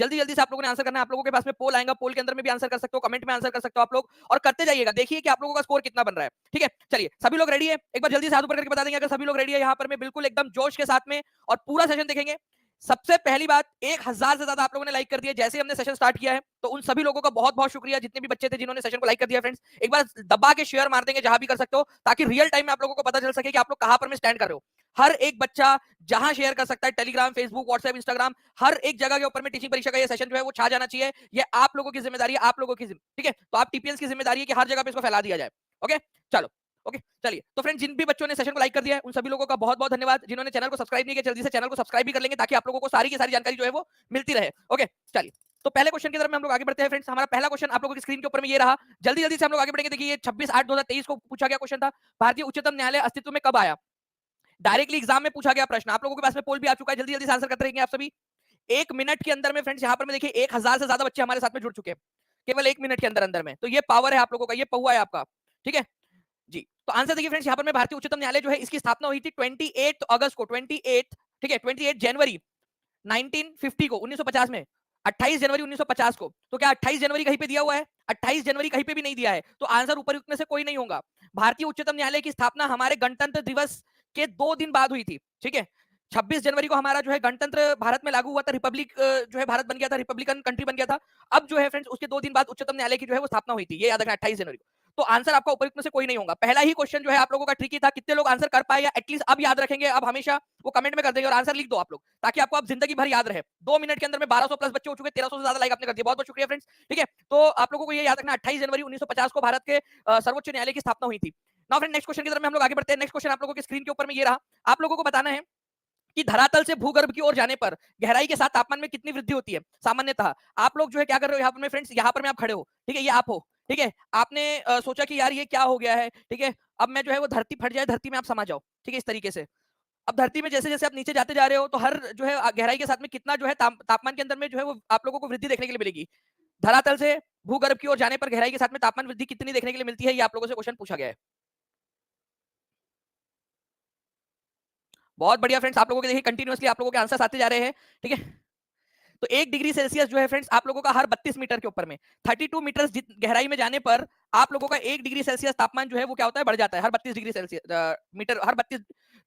जल्दी जल्दी से आप लोगों ने आंसर करना है। आप लोगों के पास में पोल आएगा, पोल के अंदर में भी आंसर कर सकते हो, कमेंट में आंसर कर सकते हो आप लोग, और करते जाइएगा, देखिए कि आप लोगों का स्कोर कितना बन रहा है। ठीक है, चलिए सभी लोग रेडी है? एक बार जल्दी से हाथ ऊपर करके बता देंगे अगर सभी लोग रेडी है यहाँ पर, मैं बिल्कुल एकदम जोश के साथ में और पूरा सेशन देखेंगे। सबसे पहली बात, 1000 से ज्यादा आप लोगों ने लाइक कर दिया जैसे हमने सेशन स्टार्ट किया है, तो उन सभी लोगों का बहुत बहुत शुक्रिया, जितने भी बच्चे थे जिन्होंने सेशन को लाइक कर दिया। फ्रेंड्स एक बार दबा के शेयर मार देंगे जहां भी कर सकते हो, ताकि रियल टाइम में आप लोगों को पता चल सके कि आप लोग कहां पर में स्टैंड कर रहे हो। हर एक बच्चा जहां शेयर कर सकता है, टेलीग्राम, फेसबुक, व्हाट्सएप, इंस्टाग्राम, हर एक जगह के ऊपर में टीचिंग परीक्षा का ये सेशन जो है वो छा जाना चाहिए। ये आप लोगों की जिम्मेदारी है, आप लोगों की ठीक है, तो आप टीपीएस की जिम्मेदारी है कि हर जगह पे इसको फैला दिया जाए। ओके, चलो ओके चलिए। तो फ्रेंड जिन भी बच्चों ने सेशन को लाइक कर दिया है उन सभी लोगों का बहुत बहुत धन्यवाद। जिन्होंने चैनल को सब्सक्राइब नहीं किया जल्दी से चैनल को सब्सक्राइब भी कर लेंगे, ताकि आप लोगों को सारी की सारी जानकारी जो है वो मिलती रहे। ओके चलिए, तो पहले क्वेश्चन की तरफ में हम लोग आगे बढ़ते हैं। फ्रेंड्स हमारा पहला क्वेश्चन आप लोगों की स्क्रीन के ऊपर में ये रहा, जल्दी जल्दी से हम लोग आगे बढ़ेंगे। देखिए ये 26/8/2023 को पूछा गया क्वेश्चन था, भारतीय उच्चतम न्यायालय अस्तित्व में कब आया? डायरेक्टली एग्जाम में पूछा गया प्रश्न, आप लोगों के पास में पोल भी आ चुका है, जल्दी जल्दी से आंसर करते रहेंगे आप सभी। 1 मिनट के अंदर में फ्रेंड्स यहाँ पर मैं देखिए 1000 से ज्यादा बच्चे हमारे साथ में जुड़ चुके हैं केवल 1 मिनट के अंदर अंदर में, तो ये पावर है आप लोगों का, ये पहुआ है आपका। ठीक है जी, तो आंसर देखिए फ्रेंड्स, यहाँ पर मैं भारतीय उच्चतम न्यायालय जो है इसकी स्थापना हुई थी 28 अगस्त को, 28, ठीक है 28 जनवरी 1950 को, 1950 में, 28 जनवरी 1950 को। तो क्या 28 जनवरी कहीं पे दिया हुआ है? 28 जनवरी कहीं पे भी नहीं दिया है, तो आंसर ऊपर में से कोई नहीं होगा। भारतीय उच्चतम न्यायालय की स्थापना हमारे गणतंत्र दिवस के 2 दिन बाद हुई थी। ठीक है, 26 जनवरी को हमारा जो है गणतंत्र भारत में लागू हुआ था, रिपब्लिक जो है भारत बन गया था, रिपब्लिकन कंट्री बन गया था। अब जो है फ्रेंड्स उसके 2 दिन बाद उच्चतम न्यायालय की जो है वो स्थापना हुई थी, ये याद रखना 28 जनवरी को। तो आंसर आपका ऊपर में से कोई नहीं होगा। पहला ही क्वेश्चन जो है आप लोगों का ट्रिकी था, कितने लोग आंसर कर पाए या एटलीस्ट अब याद रखेंगे, अब हमेशा वो कमेंट में कर देंगे और आंसर लिख दो आप लोग, ताकि आपको अब जिंदगी भर याद रहे। 2 मिनट के अंदर में 1200 प्लस बच्चे हो चुके, 1300 से ज्यादा लाइक आपने कर दिया, बहुत बहुत शुक्रिया फ्रेंड्स। ठीक है, तो आप लोगों को ये याद रखना 28 जनवरी 1950 को भारत के सर्वोच्च न्यायालय की स्थापना हुई थी। नाउ फ्रेंड नेक्स्ट क्वेश्चन की तरफ हम लोग आगे बढ़ते हैं। नेक्स्ट क्वेश्चन आप लोगों की स्क्रीन के ऊपर में ये रहा, आप लोगों को बताना है कि धरातल से भूगर्भ की ओर जाने पर गहराई के साथ तापमान में कितनी वृद्धि होती है सामान्यतः। आप लोग जो है क्या कर रहे हो यहाँ पर में फ्रेंड्स, यहाँ पर में आप खड़े हो, ठीक है, ये आप हो, ठीक है, आपने सोचा कि यार ये क्या हो गया है, ठीक है, अब मैं जो है वो धरती फट जाए, धरती में आप समा जाओ, ठीक है, इस तरीके से। अब धरती में जैसे जैसे आप नीचे जाते जा रहे हो, तो हर जो है गहराई के साथ में कितना जो है तापमान के अंदर में जो है वो आप लोगों को वृद्धि देखने के लिए मिलेगी। धरातल से भूगर्भ की ओर जाने पर गहराई के साथ में तापमान वृद्धि कितनी देखने के लिए मिलती है, ये आप लोगों से क्वेश्चन पूछा गया है। बहुत बढ़िया फ्रेंड्स, आप लोगों के देखिए कंटिन्यूअसली आप लोगों के आंसर्स आते जा रहे हैं। ठीक है, तो 1 डिग्री सेल्सियस जो है फ्रेंड्स आप लोगों का हर 32 मीटर के ऊपर में, 32 मीटर गहराई में जाने पर आप लोगों का 1 डिग्री सेल्सियस तापमान जो है वो क्या होता है, बढ़ जाता है हर 32 डिग्री सेल्सियस मीटर, हर 32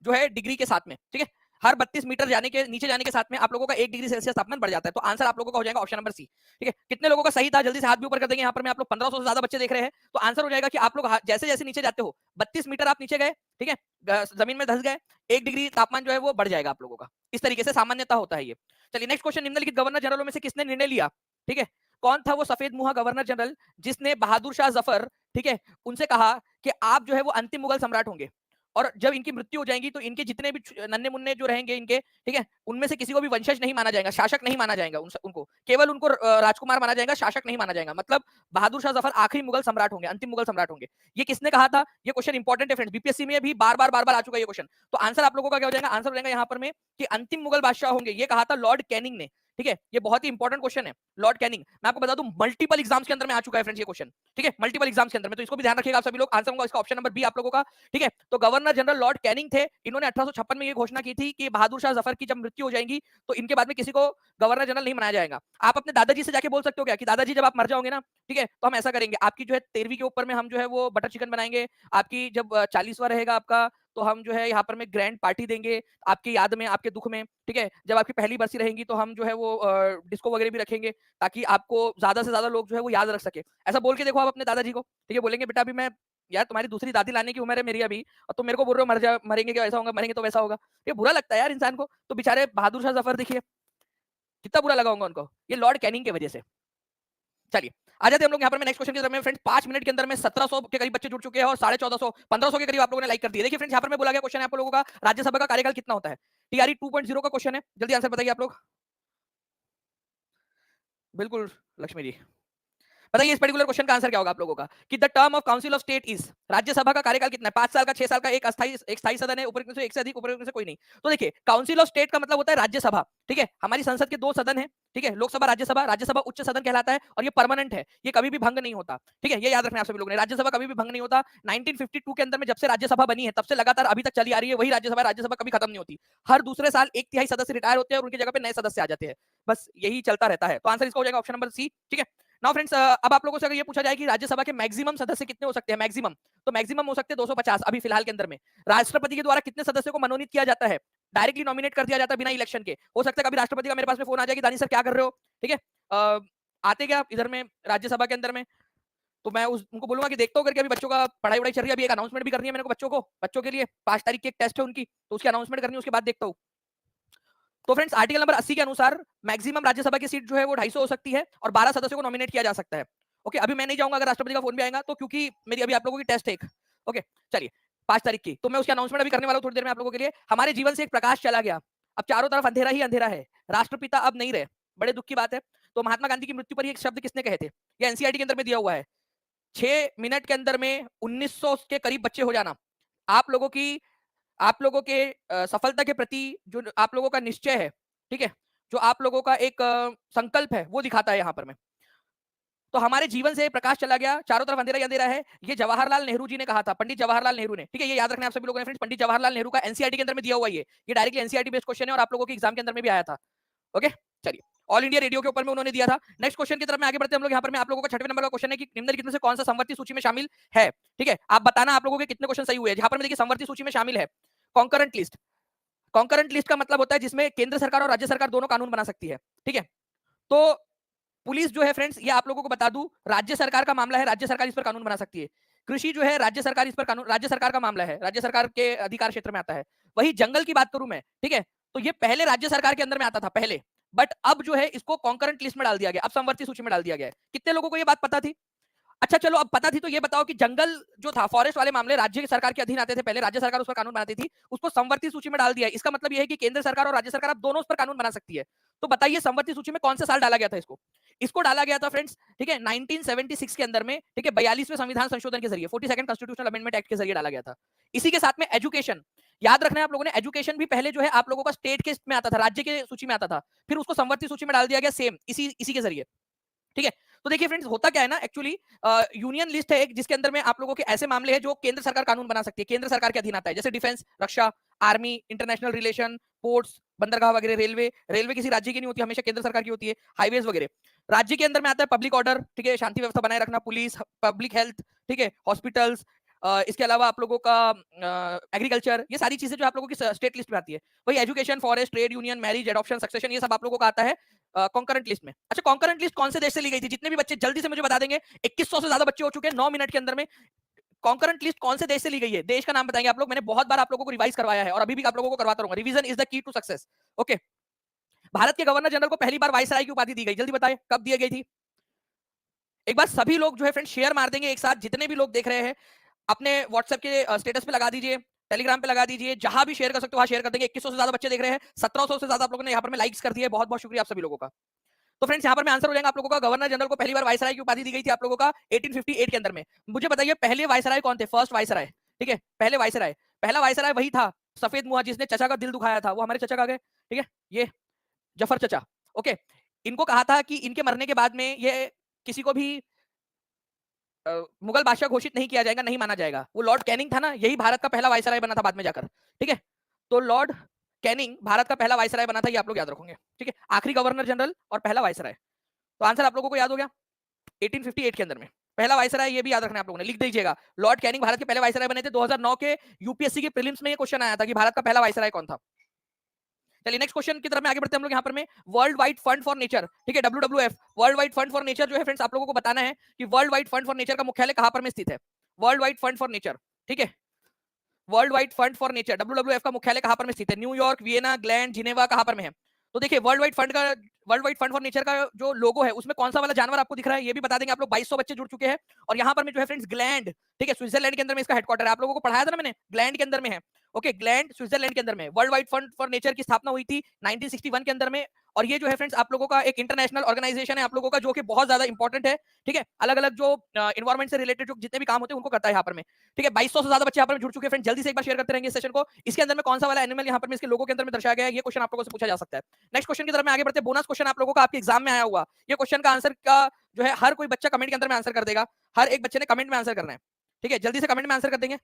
जो है डिग्री के साथ में। ठीक है, हर 32 मीटर जाने के नीचे जाने के साथ में आप लोगों का 1 डिग्री सेल्सियस तापमान बढ़ जाता है। तो आंसर आप लोगों का हो जाएगा ऑप्शन नंबर सी। ठीक है, कितने लोगों का सही था जल्दी से हाथ भी ऊपर कर देंगे। यहाँ पर मैं आप लोग 1500 से ज्यादा बच्चे देख रहे हैं, तो आंसर हो जाएगा कि आप लोग जैसे जैसे नीचे जाते हो 32 मीटर आप नीचे गए, ठीक है, जमीन में धस गए, 1 डिग्री तापमान जो है वो बढ़ जाएगा आप लोगों का। इस तरीके से सामान्यता होता है ये। चलिए नेक्स्ट क्वेश्चन, निम्नलिखित गवर्नर जनरलों में से किसने निर्णय लिया, ठीक है, कौन था वो सफेद मुहा गवर्नर जनरल जिसने बहादुर शाह जफर, ठीक है, उनसे कहा कि आप जो है वो अंतिम मुगल सम्राट होंगे, और जब इनकी मृत्यु हो जाएगी तो इनके जितने भी नन्हे मुन्ने जो रहेंगे इनके, ठीक है, उनमें से किसी को भी वंशज नहीं माना जाएगा, शासक नहीं माना जाएगा, उनको केवल उनको राजकुमार माना जाएगा, शासक नहीं माना जाएगा। मतलब बहादुर शाह जफर आखिरी मुगल सम्राट होंगे, अंतिम मुगल सम्राट होंगे। ये किसने कहा था? ये क्वेश्चन इंपॉर्टेंट है फ्रेंड्स, बीपीएससी में भी बार बार आ चुका है ये क्वेश्चन। तो आंसर आप लोगों का क्या हो जाएगा? आंसर हो जाएगा यहाँ पर में कि अंतिम मुगल बादशाह होंगे, ये कहा था लॉर्ड कैनिंग ने। ठीक है, ये बहुत ही इंपॉर्टेंट क्वेश्चन है, लॉर्ड कैनिंग। मैं आपको बता दूं मल्टीपल एग्जाम्स के अंदर में आ चुका है फ्रेंड्स ये क्वेश्चन। ठीक है, मल्टीपल एग्जाम्स के अंदर में, तो इसको भी ध्यान रखिएगा आप सभी लोग। आंसर होगा इसका ऑप्शन नंबर बी आप लोगों का। ठीक है, तो गवर्नर जनरल लॉर्ड कैनिंग थे, इन्होंने 1856 में ये घोषणा की थी कि बहादुर शाह जफर की जब मृत्यु हो जाएगी तो इनके बाद में किसी को गवर्नर जनरल नहीं बनाया जाएगा। आप अपने दादाजी से जाके बोल सकते हो क्या कि दादाजी जब आप मर जाओगे ना, ठीक है, तो हम ऐसा करेंगे, आपकी जो है 13वीं के ऊपर में हम जो है वो बटर चिकन बनाएंगे, आपकी जब 40वां रहेगा आपका, तो हम जो है यहाँ पर में ग्रैंड पार्टी देंगे आपकी याद में, आपके दुख में। ठीक है, जब आपकी पहली बरसी रहेगी तो हम जो है वो डिस्को वगैरह भी रखेंगे, ताकि आपको ज्यादा से ज्यादा लोग जो है वो याद रख सके। ऐसा बोल के देखो आप अपने दादाजी को, ठीक है, बोलेंगे बेटा अभी मैं, यार तुम्हारी दूसरी दादी लाने की उम्र है मेरी अभी, और तुम मेरे को बोल रहे हो मरेंगे क्या, ऐसा होगा, मरेंगे तो वैसा होगा। ये बुरा लगता है यार इंसान को। तो बेचारे बहादुर शाह जफर देखिए कितना बुरा लगा होगा उनको, ये लॉर्ड कैनिंग की वजह से। चलिए आ जाते हैं हम लोग यहाँ पर नेक्स्ट क्वेश्चन की तरफ में। फ्रेंड्स 5 मिनट के अंदर में 1700 के करीब बच्चे जुड़ चुके हैं और 1450 1500 के करीब आप लोगों ने लाइक कर दिया। देखिए फ्रेंड्स यहाँ पर मैं बोला गया क्वेश्चन है आप लोगों का, राज्यसभा का कार्यकाल कितना होता है? टीआरई 2.0 का क्वेश्चन है, जल्दी आंसर बताइए आप लोग। बिल्कुल लक्ष्मी जी, बताइए इस पर्टिकुलर क्वेश्चन का आंसर क्या होगा आप लोगों का कि the term of council of state is, Rajya Sabha का कार्यकाल कितना है? 5 साल का, 6 साल का, एक स्थायी सदन है, ऊपर से एक से अधिक, ऊपर से कोई नहीं। तो देखिए काउंसिल ऑफ स्टेट का मतलब होता है राज्यसभा, ठीक है। हमारी संसद के 2 सदन है, ठीक है, लोकसभा राज्यसभा। राज्यसभा उच्च सदन कहलाता है और ये परमानेंट है, ये कभी भी भंग नहीं होता, ठीक है। ये याद रखना आप सभी लोगों ने, राज्यसभा कभी भी भंग नहीं होता। 1952 के अंदर में जब से राज्यसभा बनी है तब से लगातार अभी तक चली आ रही है वही राज्यसभा। राज्यसभा कभी खत्म नहीं होती। हर दूसरे साल 1/3 सदस्य रिटायर होते हैं और उनकी जगह पे नए सदस्य आ जाते हैं। बस यही चलता रहता है। तो आंसर इसका हो जाएगा ऑप्शन नंबर सी, ठीक है। नाउ फ्रेंड्स, अब आप लोगों से अगर ये पूछा जाए कि राज्यसभा के मैक्सिमम सदस्य कितने हो सकते हैं, मैक्सिमम, तो मैक्सिमम हो सकते हैं 250 अभी फिलहाल के अंदर में। राष्ट्रपति के द्वारा कितने सदस्यों को मनोनीत किया जाता है? डायरेक्टली नॉमिनेट कर दिया जाता है बिना इलेक्शन के। हो सकता है कभी राष्ट्रपति का मेरे पास में फोन आ जाए कि दानी सर क्या कर रहे हो, ठीक है, आते क्या इधर में राज्यसभा के अंदर में, तो मैं उनको बोलूंगा कि देखता हूँ करके, अभी बच्चों का पढ़ाई वढ़ाई चल रही है, अभी एक अनाउंसमेंट भी करनी है मेरे को बच्चों के लिए 5 तारीख की एक टेस्ट है उनकी, तो उसकी अनाउंसमेंट करनी है, उसके बाद देखता हूँ। तो फ्रेंड्स आर्टिकल नंबर 80 के अनुसार मैक्सिमम राज्यसभा की सीट जो है वो 250 हो सकती है और 12 सदस्यों को नॉमिनेट किया जा सकता है। ओके, अभी मैं नहीं जाऊंगा अगर राष्ट्रपति का फोन भी आएगा तो, क्योंकि मेरी अभी आप लोगों की टेस्ट है एक। ओके चलिए, 5 तारीख की, तो मैं उसकी अनाउंसमेंट अभी करने वाला हूं थोड़ी देर में आप लोगों के लिए। हमारे जीवन से एक प्रकाश चला गया, अब चारों तरफ अंधेरा ही अंधेरा है, राष्ट्रपिता अब नहीं रहे, बड़े दुख की बात है। तो महात्मा गांधी की मृत्यु पर एक शब्द किसने कहे थे? ये एनसीईआरटी के अंदर में दिया हुआ है। 6 मिनट के अंदर में 1900 के करीब बच्चे हो जाना, आप लोगों के सफलता के प्रति जो आप लोगों का निश्चय है, ठीक है, जो आप लोगों का एक संकल्प है, वो दिखाता है यहाँ पर में। तो हमारे जीवन से प्रकाश चला गया, चारों तरफ अंधेरा ही अंधेरा है, ये जवाहरलाल नेहरू जी ने कहा था, पंडित जवाहरलाल नेहरू ने, ठीक है। ये याद रखना आप सभी लोगों ने फ्रेंड्स, पंडित जवाहरलाल नेहरू का एनसीईआरटी के अंदर में दिया हुआ ये डायरेक्टली एनसीईआरटी बेस्ड क्वेश्चन है और आप लोगों के एग्जाम के अंदर में भी आया था। ओके चलिए, ऑल इंडिया रेडियो के ऊपर में उन्होंने दिया था। नेक्स्ट क्वेश्चन की तरफ में आगे बढ़ते हैं हम लोग। यहाँ पर मैं आप लोगों का 6वें नंबर का क्वेश्चन है कि निम्नलिखित में से कौन सा समवर्ती सूची में शामिल है, ठीक है। आप बताना आप लोगों के कितने क्वेश्चन सही हुए हैं। यहाँ पर मैं देखिए समवर्ती सूची में शामिल है कॉन्करेंट लिस्ट। कॉन्करेंट लिस्ट का मतलब होता है जिसमें केंद्र सरकार और राज्य सरकार दोनों कानून बना सकती है, ठीक है। तो पुलिस जो है फ्रेंड्स, ये आप लोगों को बता दूं, राज्य सरकार का मामला है, राज्य सरकार इस पर कानून बना सकती है। कृषि जो है राज्य सरकार इस पर कानून, राज्य सरकार का मामला है, राज्य सरकार के अधिकार क्षेत्र में आता है। वही जंगल की बात करूं मैं, ठीक है, तो ये पहले राज्य सरकार के अंदर में आता था पहले, बट अब जो है इसको कॉन्करेंट लिस्ट में डाल दिया गया, अब समवर्ती सूची में डाल दिया गया है। कितने लोगों को ये बात पता थी? अच्छा चलो, अब पता थी तो ये बताओ कि जंगल जो था, फॉरेस्ट वाले मामले राज्य सरकार के अधीन आते थे पहले, राज्य सरकार उस पर कानून बनाती थी, उसको समवर्ती सूची में डाल दिया है। इसका मतलब ये है कि केंद्र सरकार और राज्य सरकार अब दोनों उस पर कानून बना सकती है। तो बताइए समवर्ती सूची में कौन से साल डाला गया था इसको? इसको डाला गया था फ्रेंड्स, ठीक है, 1976 के अंदर में, ठीक है, 42वें संविधान संशोधन के जरिए, 42nd कॉन्स्टिट्यूशनल अमेंडमेंट एक्ट के जरिए डाला गया था। इसी के साथ में एजुकेशन, याद रखना है आप लोगों ने, एजुकेशन भी पहले जो है आप लोगों का स्टेट के में आता था, राज्य के सूची में आता था, फिर उसको समवर्ती सूची में डाल दिया गया सेम इसी के जरिए, ठीक है। तो देखिए फ्रेंड्स, होता क्या है ना, एक्चुअली यूनियन लिस्ट है एक, जिसके अंदर में आप लोगों के ऐसे मामले हैं जो केंद्र सरकार कानून बना सकती है, केंद्र सरकार के अधीन आता है, जैसे डिफेंस, रक्षा, आर्मी, इंटरनेशनल रिलेशन, पोर्ट्स, बंदरगाह वगैरह, रेलवे किसी राज्य की नहीं होती, हमेशा केंद्र सरकार की होती है, हाईवेज वगैरह। राज्य के अंदर में आता है पब्लिक ऑर्डर, ठीक है, शांति व्यवस्था बनाए रखना, पुलिस, पब्लिक हेल्थ, ठीक है, हॉस्पिटल्स, इसके अलावा आप लोगों का एग्रीकल्चर, ये सारी चीजें जो आप लोगों की स्टेट लिस्ट में आती है। वही education, forest, trade union, marriage, adoption, succession, ये सब आप लोगों का आता है कॉन्करेंट लिस्ट में। अच्छा, कॉन्करेंट लिस्ट कौन से देश से ली गई थी? जितने भी बच्चे जल्दी से मुझे बता देंगे, 2100 से ज्यादा बच्चे हो चुके हैं 9 मिनट के अंदर में। कॉन्करेंट लिस्ट कौन से देश से ली गई है? देश का नाम बताएंगे आप लोग। मैंने बहुत बार आप लोगों को रिवाइज करवाया है और अभी भी आप लोगों को करवाता रहूंगा। Revision is the key to success. Okay, Bharat के गवर्नर जनरल को पहली बार वायसराय की उपाधि दी गई, जल्दी बताएं कब दी गई थी? एक बार सभी लोग जो है फ्रेंड शेयर मार देंगे एक साथ, जितने भी लोग देख रहे हैं अपने व्हाट्सएप के स्टेटस पे लगा दीजिए, टेलीग्राम पे लगा दीजिए, जहां भी शेयर कर सकते हो वहां शेयर कर देंगे। 2100 से ज्यादा बच्चे देख रहे हैं, 1700 से ज्यादा आप लोगों ने यहाँ पर लाइक्स कर दिए, बहुत बहुत शुक्रिया आप सभी लोगों का। तो फ्रेंड्स यहाँ पर मैं आंसर हो जाएगा आप लोगों का, गवर्नर जनरल को पहली बार वायसराय की उपाधि दी गई थी आप लोगों का 1858 के अंदर में। मुझे बताइए पहले वायसराय कौन थे? फर्स्ट वायसराय, ठीक है, पहले वायसराय, पहला वायसराय वही था सफेद मुहा जिसने चचा का दिल दुखाया था, वो हमारे चचा का गए, ठीक है, ये जफर चचा। ओके, इनको कहा था कि इनके मरने के बाद में ये किसी को भी मुगल बादशाह घोषित नहीं किया जाएगा, नहीं माना जाएगा। वो लॉर्ड कैनिंग था ना, यही भारत का पहला वायसराय बना था बाद में जाकर, ठीक है। तो लॉर्ड कैनिंग भारत का पहला वायसराय बना था, ये आप लोग याद रखोगे, ठीक है, आखिरी गवर्नर जनरल और पहला वायसराय। तो आंसर आप लोगों को याद हो गया 1858 के अंदर में पहला वायसराय, ये भी याद रखना आप लोगों ने, लिख दीजिएगा। लॉर्ड कैनिंग भारत के पहले वायसराय बने थे। 2009 के यूपीएससी के प्रीलिम्स में ये क्वेश्चन आया था कि भारत का पहला वायसराय कौन था। चलिए नेक्स्ट क्वेश्चन की तरफ में आगे बढ़ते हैं हम लोग। यहाँ पर में world wide fund for nature, ठीक है, WWF, world wide fund for nature जो है फ्रेंड्स आप लोगों को बताना है कि world wide fund for nature का मुख्यालय कहां पर में स्थित है। World wide fund for nature, ठीक है, world wide fund for nature WWF का मुख्यालय कहां पर में स्थित है? न्यूयॉर्क, वियना, ग्लैंड, जिनेवा, कहां पर में है? तो देखिए world wide fund for nature का जो लोगो है उसमें कौन सा वाला जानवर आपको दिख रहा है, ये भी बता देंगे आप लोग। 2200 बच्चे जुड़ चुके हैं और यहाँ पर में जो है फ्रेंड्स ग्लैंड, ठीक है, स्विट्जरलैंड के अंदर में इसका हेडक्वार्टर है, आप लोगों को पढ़ाया था ना मैंने, ग्लैंड के अंदर में है। ओके, ग्लैंड स्विट्जरलैंड के अंदर में। World wide fund for nature की स्थापना हुई थी 1961 के अंदर में और ये जो है फ्रेंड्स आप लोगों का एक इंटरनेशनल ऑर्गेनाइजेशन है आप लोगों का, जो कि बहुत ज्यादा इंपॉर्टेंट है, ठीक है। अलग अलग जो इन्वायरमेंट से रिलेटेड जो जितने भी काम होते हैं उनको करता है यहाँ पर में, ठीक है। 2200 से ज्यादा बच्चे यहाँ पर जुड़ चुके हैं फ्रेंड्स, जल्दी से एक बार शेयर करते रहेंगे इस सेशन को। इसके अंदर में कौन सा वाला एनिमल यहाँ पर में इसके लोगों के अंदर में दर्शाया गया है, ये क्वेश्चन आप लोगों से पूछा जा सकता है। नेक्स्ट क्वेश्चन की तरफ में आगे बढ़ते हैं। बोनस क्वेश्चन आप लोगों का आपके एग्जाम में आया हुआ, ये क्वेश्चन का आंसर का जो है हर कोई बच्चा कमेंट के अंदर में आंसर कर देगा, हर एक बच्चे ने कमेंट में आंसर करना है, ठीक है। जल्दी से कमेंट में आंसर कर देंगे,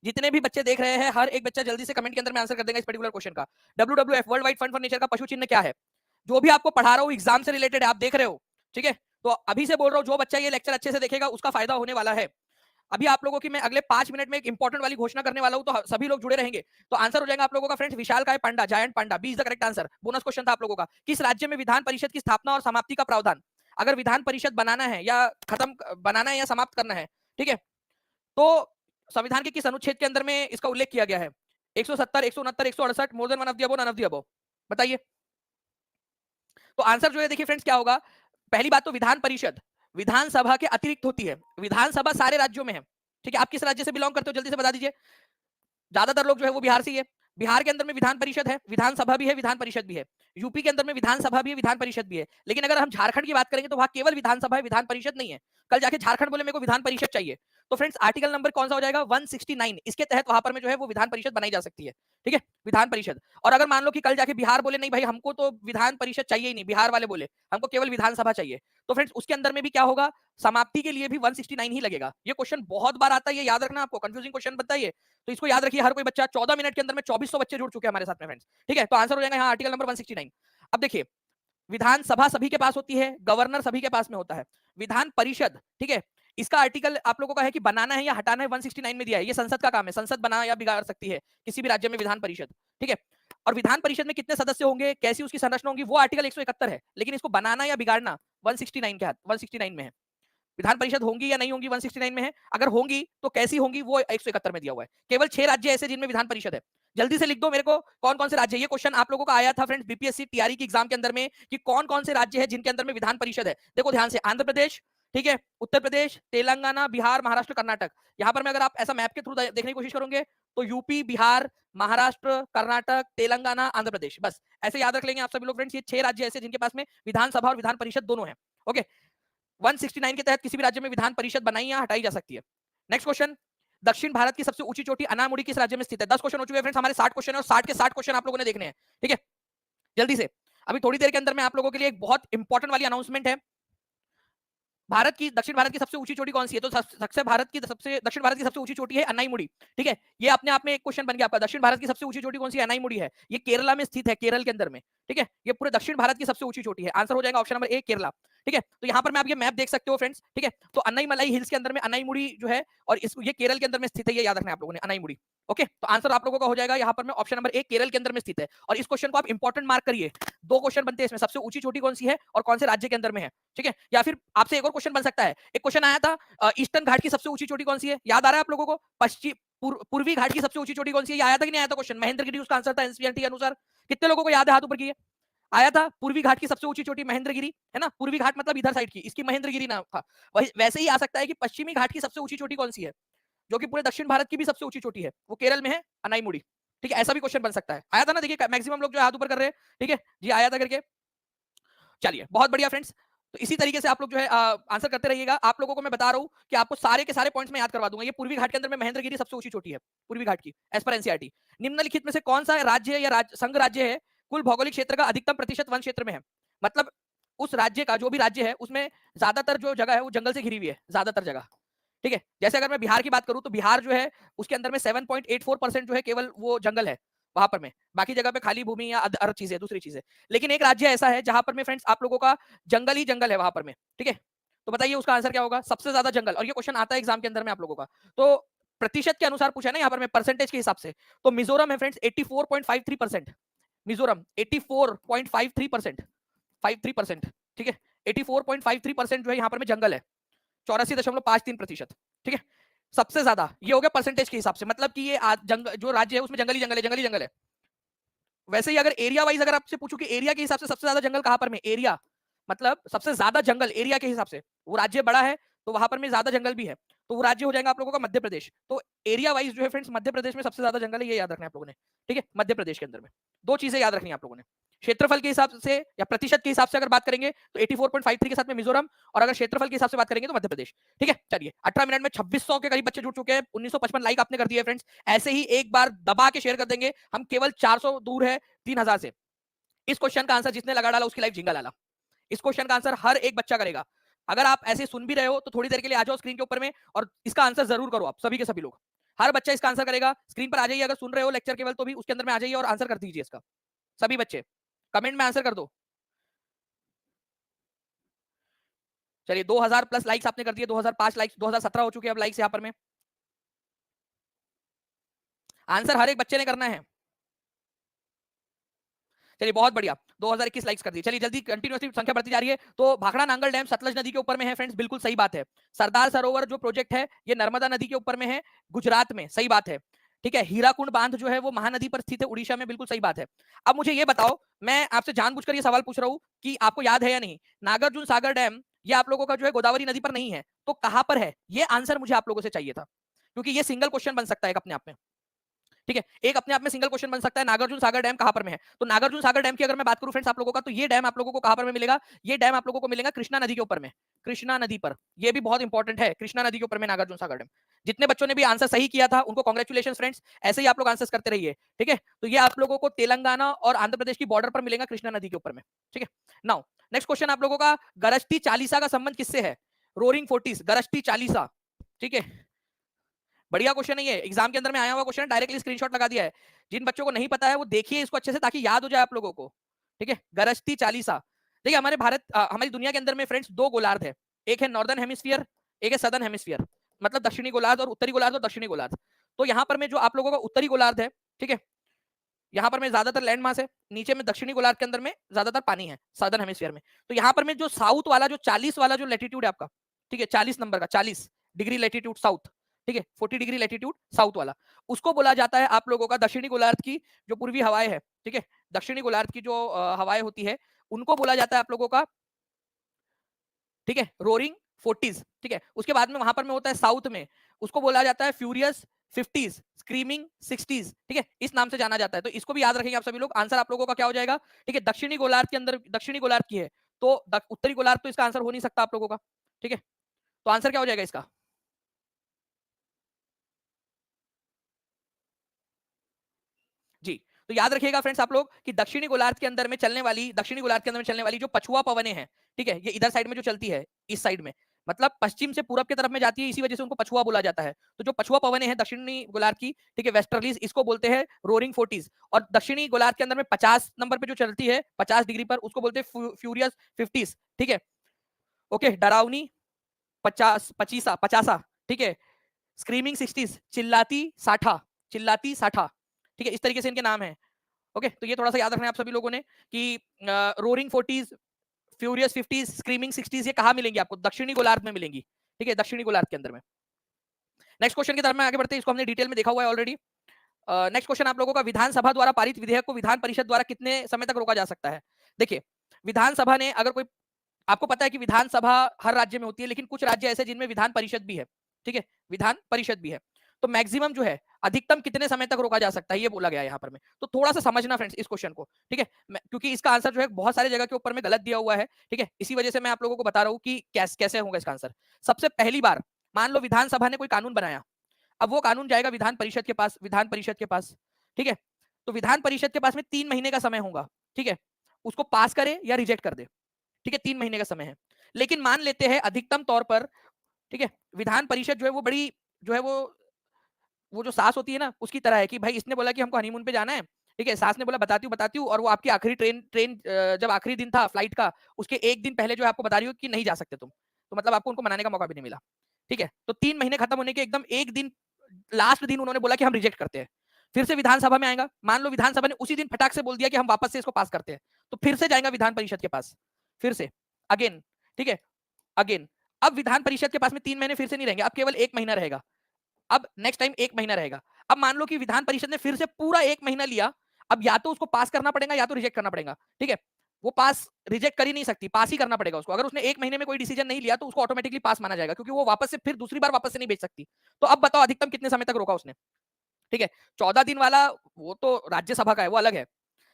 जितने भी बच्चे देख रहे हैं हर एक बच्चा जल्दी से कमेंट के अंदर में आंसर कर देगा इस पर्टिकुलर क्वेश्चन का। WWF world wide fund for nature का पशु चिन्ह क्या है? जो भी आपको पढ़ा रहा हूँ एग्जाम से रिलेटेड है, आप देख रहे हो, ठीक है। तो अभी से बोल रहा हूँ, जो बच्चा ये लेक्चर अच्छे से देखेगा उसका फायदा होने वाला है। अभी आप लोगों की मैं अगले 5 मिनट में एक इंपॉर्टेंट वाली घोषणा करने वाला हूं, तो सभी लोग जुड़े रहेंगे। तो आंसर हो जाएगा आप लोगों का फ्रेंड्स विशालकाय panda, giant panda, B is the correct answer. Bonus question था आप लोगों का, किस राज्य में विधान परिषद की स्थापना और समाप्ति का प्रावधान? अगर विधान परिषद बनाना है या खत्म बनाना है या समाप्त करना है, ठीक है, तो संविधान के किस अनुच्छेद के अंदर में इसका उल्लेख किया गया है? 170, 169, 168, more than one of the above, none of the above, बताइए। तो आंसर जो है देखिए फ्रेंड्स क्या होगा। पहली बात तो विधान परिषद विधानसभा के अतिरिक्त होती है, विधानसभा सारे राज्यों में है, ठीक है। आप किस राज्य से बिलोंग करते हो जल्दी से बता दीजिए। ज्यादातर लोग जो है वो बिहार से ही है। बिहार के अंदर में विधान परिषद है, विधानसभा भी है, विधान परिषद भी है। यूपी के अंदर में विधानसभा भी है, विधान परिषद भी है। लेकिन अगर हम झारखंड की बात करेंगे तो वहां केवल विधानसभा है, विधान परिषद नहीं है। कल जाके झारखंड बोले मेरे को विधान परिषद चाहिए, तो फ्रेंड्स आर्टिकल नंबर कौन सा हो जाएगा? 169। इसके तहत वहां पर में जो है वो विधान परिषद बनाई जा सकती है, ठीक है, विधान परिषद। और अगर मान लो कि कल जाके बिहार बोले नहीं भाई हमको तो विधान परिषद चाहिए ही नहीं, बिहार वाले बोले हमको केवल विधानसभा चाहिए, तो फ्रेंड्स उसके अंदर में भी क्या होगा? समाप्ति के लिए भी 169 ही लगेगा। ये क्वेश्चन बहुत बार आता है, ये याद रखना, आपको कंफ्यूजिंग क्वेश्चन बताइए, तो इसको याद रखिए हर कोई बच्चा। 14 मिनट के अंदर में 2400 बच्चे जुड़ चुके हैं हमारे साथ में फ्रेंड्स, ठीक है। तो आंसर हो जाएगा यहाँ आर्टिकल नंबर 169। अब देखिए, विधानसभा सभी के पास होती है, गवर्नर सभी के पास में होता है। विधान परिषद, ठीक है, इसका आर्टिकल आप लोगों का है कि बनाना है या हटाना है, 169 में दिया है। ये संसद का काम है, संसद बना या बिगाड़ सकती है किसी भी राज्य में विधान परिषद, ठीक है। और विधान परिषद में कितने सदस्य होंगे, कैसी उसकी संरचना होगी, वो आर्टिकल 171 है। लेकिन इसको बनाना या बिगाड़ना 169 के 169 में है। विधान परिषद होंगी या नहीं होंगी 169 में है, अगर होंगी तो कैसी होंगी वो 171 में दिया हुआ है। केवल 6 राज्य ऐसे जिनमें विधान परिषद है। जल्दी से लिख दो मेरे को कौन कौन से राज्य। ये क्वेश्चन आप लोगों का आया था फ्रेंड्स बीपीएससी टीआरई की एग्जाम के अंदर में कि कौन कौन से राज्य है जिनके अंदर में विधान परिषद है। देखो ध्यान से, आंध्र प्रदेश, ठीक है, उत्तर प्रदेश, तेलंगाना, बिहार, महाराष्ट्र, कर्नाटक। यहाँ पर मैं अगर आप ऐसा मैप के थ्रू देखने की कोशिश करोगे तो यूपी, बिहार, महाराष्ट्र, कर्नाटक, तेलंगाना, आंध्र प्रदेश, बस ऐसे याद रख लेंगे आप सभी लोग फ्रेंड्स। ये 6 राज्य ऐसे जिनके पास में विधानसभा और विधान परिषद दोनों है, ओके। 169 के तहत किसी भी राज्य में विधान परिषद बनाई या हटाई जा सकती है। नेक्स्ट क्वेश्चन, दक्षिण भारत की सबसे ऊंची चोटी अनामुड़ी किस राज्य में स्थित है? 10 क्वेश्चन हो चुके हैं फ्रेंड्स, हमारे 60 क्वेश्चन है और 60 के 60 क्वेश्चन आप लोगों ने देखने हैं, ठीक है। जल्दी से, अभी थोड़ी देर के अंदर में आप लोगों के लिए एक बहुत इंपॉर्टेंट वाली अनाउंसमेंट है। भारत की दक्षिण भारत की सबसे ऊंची चोटी कौन सी है? तो दक्षिण भारत की सबसे ऊंची चोटी है अनाईमुड़ी, ठीक है। ये अपने आप में एक क्वेश्चन बन गया आपका। दक्षिण भारत की सबसे ऊंची चोटी कौन सी है? अनाईमुड़ी है। ये केरला में स्थित है, केरल के अंदर में, ठीक है। ये पूरे दक्षिण भारत की सबसे ऊंची चोटी है। आंसर हो जाएगा ऑप्शन नंबर ए, केरला, ठीक है। तो यहाँ पर मैं आप ये मैप देख सकते हो फ्रेंड्स, ठीक है। तो अनाईमलाई हिल्स के अंदर में अनाईमुड़ी जो है, और ये केरल के अंदर में स्थित है, ये याद रखना है आप लोगों ने, अनाईमुड़ी, ओके। तो आंसर आप लोगों का हो जाएगा यहाँ पर में ऑप्शन नंबर ए, केरल के अंदर में स्थित है। और इस क्वेश्चन को आप इंपॉर्टेंट मार्क करिए, 2 क्वेश्चन बनते हैं इसमें, सबसे ऊंची चोटी कौन सी है और कौन से राज्य के अंदर में है, ठीक है। या फिर आपसे एक और क्वेश्चन बन सकता है, एक क्वेश्चन आया था ईस्टर्न घाट की सबसे ऊंची चोटी कौन सी है? याद आ रहा है आप लोगों को? पूर्वी घाट की सबसे ऊंची चोटी कौन सी है? आया था कि नहीं आया था क्वेश्चन? महेंद्रगिरी उसका आंसर था एनसीईआरटी के अनुसार। कितने लोगों को याद है, हाथ ऊपर किए। आया था पूर्वी घाट की सबसे ऊंची चोटी महेंद्रगिरी, है ना। पूर्वी घाट मतलब इधर साइड की, इसकी महेंद्रगिरी नाम था। वैसे ही आ सकता है कि पश्चिमी घाट की सबसे ऊंची चोटी कौन सी है, जो कि पूरे दक्षिण भारत की भी सबसे ऊंची चोटी है, वो केरल में है, अनाईमुड़ी, ठीक है। ऐसा भी क्वेश्चन बन सकता है। आया था ना, देखिए मैक्सिमम लोग जो हाथ ऊपर कर रहे हैं, ठीक है जी, आया था करके। चलिए बहुत बढ़िया फ्रेंड्स, तो इसी तरीके से आप लोग जो है आंसर करते रहिएगा। आप लोगों को मैं बता रहा हूं कि आपको सारे के सारे पॉइंट्स में याद करवा दूंगा। ये पूर्वी घाट के अंदर में महेंद्रगिरी सबसे ऊंची चोटी है, पूर्वी घाट की, एज पर एनसीईआरटी। निम्नलिखित में से कौन सा राज्य या संघ राज्य है कुल भौगोलिक क्षेत्र का अधिकतम प्रतिशत वन क्षेत्र में है? मतलब उस राज्य का, जो भी राज्य है उसमें ज्यादातर जो जगह है वो जंगल से घिरी हुई है, ज्यादातर जगह, ठीक है। जैसे अगर मैं बिहार की बात करूं तो बिहार जो है उसके अंदर में 7.84% जो है केवल वो जंगल है वहां पर में, बाकी जगह पे खाली भूमि या अदर चीजें, दूसरी चीजें। लेकिन एक राज्य ऐसा है जहां पर में फ्रेंड्स आप लोगों का जंगल ही जंगल है वहां पर में, ठीक है। तो बताइए उसका आंसर क्या होगा? सबसे ज्यादा जंगल। और ये क्वेश्चन आता है एग्जाम के अंदर में आप लोगों का, तो प्रतिशत के अनुसार पूछा है ना यहाँ पर में, परसेंटेज के हिसाब से। तो मिजोरम है फ्रेंड्स 84.53%, मिजोरम 84.53%, 53%, ठीक है। 84.53% जो है यहाँ पर में जंगल है, 84.53%, ठीक है। सबसे ज्यादा ये हो गया परसेंटेज के हिसाब से, मतलब कि ये जो राज्य है उसमें जंगली जंगल है, जंगली जंगल है। वैसे ही अगर एरिया वाइज अगर आपसे पूछूं कि एरिया के हिसाब से सबसे ज्यादा जंगल कहां पर में, एरिया मतलब सबसे ज्यादा जंगल एरिया के हिसाब से, वो राज्य बड़ा है तो वहां पर में ज्यादा जंगल भी है, तो वो राज्य हो जाएगा आप लोगों का मध्य प्रदेश। तो एरिया वाइज जो है फ्रेंड्स मध्य प्रदेश में सबसे ज्यादा जंगल है, ये याद रखना है आप लोगों ने, ठीक है। मध्य प्रदेश के अंदर में 2 चीजें याद रखनी है आप लोगों ने, क्षेत्रफल के हिसाब से या प्रतिशत के हिसाब से अगर बात करेंगे तो 84.53 के साथ में मिजोरम, और अगर क्षेत्रफल के हिसाब से बात करेंगे तो मध्य प्रदेश। ठीक है, चलिए 18 मिनट में 2600 के करीब बच्चे जुड़ चुके हैं, 1955 लाइक आपने कर दिए फ्रेंड्स। ऐसे ही एक बार दबा के शेयर कर देंगे, हम केवल 400 दूर है 3000 से। इस क्वेश्चन का आंसर जिसने लगा डाला उसकी लाइफ जिंगा लाला। इस क्वेश्चन का आंसर हर एक बच्चा करेगा। अगर आप ऐसे सुन भी रहे हो तो थोड़ी देर के लिए आ जाओ स्क्रीन के ऊपर में और इसका आंसर जरूर करो, आप सभी के सभी लोग। हर बच्चा इसका आंसर करेगा। स्क्रीन पर आ जाइए, अगर सुन रहे हो लेक्चर केवल तो भी उसके अंदर में आ जाइए और आंसर कर दीजिए इसका। सभी बच्चे कमेंट में आंसर कर दो। चलिए 2000 प्लस लाइक्स आपने कर दिए, 2005 लाइक्स, 2017 हो चुके हैं अब लाइक्स यहाँ पर में। आंसर हर एक बच्चे ने करना है। चलिए बहुत बढ़िया, 2021 लाइक्स कर दिए। चलिए जल्दी कंटिन्यूअसली संख्या बढ़ती जा रही है। तो भाखड़ा नांगल डैम सतलज नदी के ऊपर में है फ्रेंड्स, बिल्कुल सही बात है। सरदार सरोवर जो प्रोजेक्ट है ये नर्मदा नदी के ऊपर में है, गुजरात में, सही बात है। ठीक है, हीराकुंड बांध जो है वो महानदी पर स्थित है, उड़ीसा में, बिल्कुल सही बात है। अब मुझे ये बताओ, मैं आपसे जानबूझकर ये सवाल पूछ रहा हूँ कि आपको याद है या नहीं, नागार्जुन सागर डैम ये आप लोगों का जो है गोदावरी नदी पर नहीं है, तो कहां पर है? ये आंसर मुझे आप लोगों से चाहिए था, क्योंकि ये सिंगल क्वेश्चन बन सकता है अपने आप में। ठीक है, एक अपने आप में सिंगल क्वेश्चन बन सकता है, नागार्जुन सागर डैम कहां पर में है? तो नागार्जुन सागर डैम की अगर मैं बात करूं फ्रेंड्स आप लोगों का, तो ये डैम आप लोगों को कहां पर में मिलेगा? ये डैम आप लोगों को मिलेगा कृष्णा नदी के ऊपर में, कृष्णा नदी पर। ये भी बहुत इंपॉर्टेंट है, कृष्णा नदी के ऊपर में नागार्जुन सागर डैम। जितने बच्चों ने भी आंसर सही किया था उनको कांग्रेचुलेशन फ्रेंड्स, ऐसे ही आप लोग आंसर करते रहिए। ठीक है, तो ये आप लोगों को तेलंगाना और आंध्र प्रदेश की बॉर्डर पर मिलेगा, कृष्णा नदी के ऊपर में। ठीक है, नाउ नेक्स्ट क्वेश्चन आप लोगों का, गरजती चालीसा का संबंध किससे है? रोरिंग फोर्टिस, गरजती चालीसा। ठीक है, बढ़िया क्वेश्चन है ये, एग्जाम के अंदर में आया हुआ क्वेश्चन, डायरेक्टली स्क्रीनशॉट लगा दिया है। जिन बच्चों को नहीं पता है वो देखिए इसको अच्छे से, ताकि याद हो जाए आप लोगों को। ठीक है, गरजती चालीसा। देखिए हमारे हमारी दुनिया के अंदर में फ्रेंड्स दो गोलार्ध है, एक है नॉर्दर्न हेमिस्फीयर, एक है सदर्न हेमिस्फीयर, मतलब दक्षिणी गोलार्ध और उत्तरी गोलार्ध और दक्षिणी गोलार्ध। तो यहाँ पर में जो आप लोगों का उत्तरी गोलार्ध है, ठीक है, यहाँ पर में ज्यादातर लैंड मास है, नीचे में दक्षिणी गोलार्ध के अंदर में ज्यादातर पानी है, सदर्न हेमिस्फीयर में। तो यहाँ पर में जो साउथ वाला जो 40 वाला जो लेटीट्यूड है आपका, ठीक है, 40 नंबर का, 40 डिग्री लेटीट्यूड साउथ, ठीक है, 40 डिग्री लेटीट्यूड साउथ वाला, उसको बोला जाता है आप लोगों का दक्षिणी गोलार्ध की जो पूर्वी हवाएं है। ठीक है, दक्षिणी गोलार्ध की जो हवाएं होती है उनको बोला जाता है आप लोगों का, ठीक है, रोरिंग फोर्टीज। ठीक है, उसके बाद में वहां पर में होता है साउथ में, उसको बोला जाता है फ्यूरियस फिफ्टीज, स्क्रीमिंग सिक्सटीज। ठीक है, इस नाम से जाना जाता है, तो इसको भी याद रखेंगे आप सभी लोग। आंसर आप लोगों का क्या हो जाएगा? ठीक है, दक्षिणी गोलार्ध के अंदर, दक्षिणी गोलार्ध की है तो उत्तरी गोलार्ध तो इसका आंसर हो नहीं सकता आप लोगों का। ठीक है, तो आंसर क्या हो जाएगा इसका? जी, तो याद रखिएगा फ्रेंड्स आप लोग कि दक्षिणी गोलार्ध के अंदर में चलने वाली, दक्षिणी गोलार्ध के अंदर में चलने वाली जो पछुआ पवनें हैं, ठीक है, ये इधर साइड में जो चलती है, इस साइड में, मतलब पश्चिम से पूरब की तरफ में जाती है, इसी वजह से उनको पछुआ बोला जाता है। तो जो पछुआ पवनें हैं दक्षिणी गोलार्ध की, ठीक है, वेस्टर्लीज, इसको बोलते हैं रोरिंग फोर्टीज। और दक्षिणी गोलार्ध के अंदर में 50 नंबर पे जो चलती है, 50 डिग्री पर, उसको बोलते हैं फ्यूरियस फिफ्टीज। ठीक है, ओके, डरावनी 50, पचीसा, पचासा। ठीक है, स्क्रीमिंग सिक्सटीज, चिल्लाती साठा, चिल्लाती साठा। ठीक है, इस तरीके से इनके नाम है। ओके, तो ये थोड़ा सा याद रखना है आप सभी लोगों ने कि roaring forties, furious fifties, screaming sixties ये कहाँ मिलेंगी आपको? दक्षिणी गोलार्ध में मिलेंगी। ठीक है, दक्षिणी गोलार्ध के अंदर में। नेक्स्ट क्वेश्चन की तरफ में आगे बढ़ते हैं, इसको हमने डिटेल में देखा हुआ है ऑलरेडी। नेक्स्ट क्वेश्चन आप लोगों का, विधानसभा द्वारा पारित विधेयक को विधान परिषद द्वारा कितने समय तक रोका जा सकता है? देखिए, विधानसभा ने अगर कोई, आपको पता है कि विधानसभा हर राज्य में होती है, लेकिन कुछ राज्य ऐसे जिनमें विधान परिषद भी है। ठीक है, विधान परिषद भी है, तो मैक्सिमम जो है, अधिकतम कितने समय तक रोका जा सकता है, ये बोला गया है यहाँ पर में। तो थोड़ा सा समझना फ्रेंड्स इस क्वेश्चन को। ठीक है, क्योंकि इसका आंसर जो है बहुत सारे जगह के ऊपर में गलत दिया हुआ है। ठीक है, इसी वजह से मैं आप लोगों को बता रहा हूँ कि कैसे होगा इसका आंसर। सबसे पहली बार मान लो विधानसभा ने कोई कानून बनाया, अब वो कानून जाएगा विधान परिषद के पास, विधान परिषद के पास। ठीक है, तो विधान परिषद के पास में 3 महीने का समय होगा। ठीक है, उसको पास करे या रिजेक्ट कर दे। ठीक है, 3 महीने का समय है। लेकिन मान लेते हैं अधिकतम तौर पर, ठीक है, विधान परिषद जो है वो बड़ी, जो है वो जो सास होती है ना, उसकी तरह है कि भाई इसने बोला कि हमको हनीमून पे जाना है, ठीक है, सास ने बोला बताती हूँ, और वो आपकी आखिरी ट्रेन ट्रेन जब आखिरी दिन था फ्लाइट का, उसके एक दिन पहले जो है आपको बता रही हो कि नहीं जा सकते तुम, तो मतलब आपको उनको मनाने का मौका भी नहीं मिला। ठीक है, तो 3 महीने खत्म होने के एकदम एक दिन, लास्ट दिन उन्होंने बोला कि हम रिजेक्ट करते हैं। फिर से विधानसभा में आएगा, मान लो विधानसभा ने उसी दिन फटाक से बोल दिया कि हम वापस से इसको पास करते हैं, तो फिर से जाएगा विधान परिषद के पास, फिर से अगेन। ठीक है, अगेन, अब विधान परिषद के पास में 3 महीने फिर से नहीं रहेंगे, अब केवल 1 महीना रहेगा। अब नेक्स्ट टाइम 1 महीना रहेगा। अब मान लो कि विधान परिषद ने फिर से पूरा 1 महीना लिया, अब या तो उसको पास करना पड़ेगा या तो रिजेक्ट करना पड़ेगा। ठीक है, वो पास रिजेक्ट कर ही नहीं सकती, पास ही करना पड़ेगा उसको। अगर उसने 1 महीने में कोई डिसीजन नहीं लिया तो उसको ऑटोमेटिकली पास माना जाएगा, क्योंकि वो वापस से फिर दूसरी बार वापस से नहीं भेज सकती। तो अब बताओ अधिकतम कितने समय तक रोका उसने? ठीक है, 14 दिन वाला वो तो राज्यसभा का है, वो अलग है।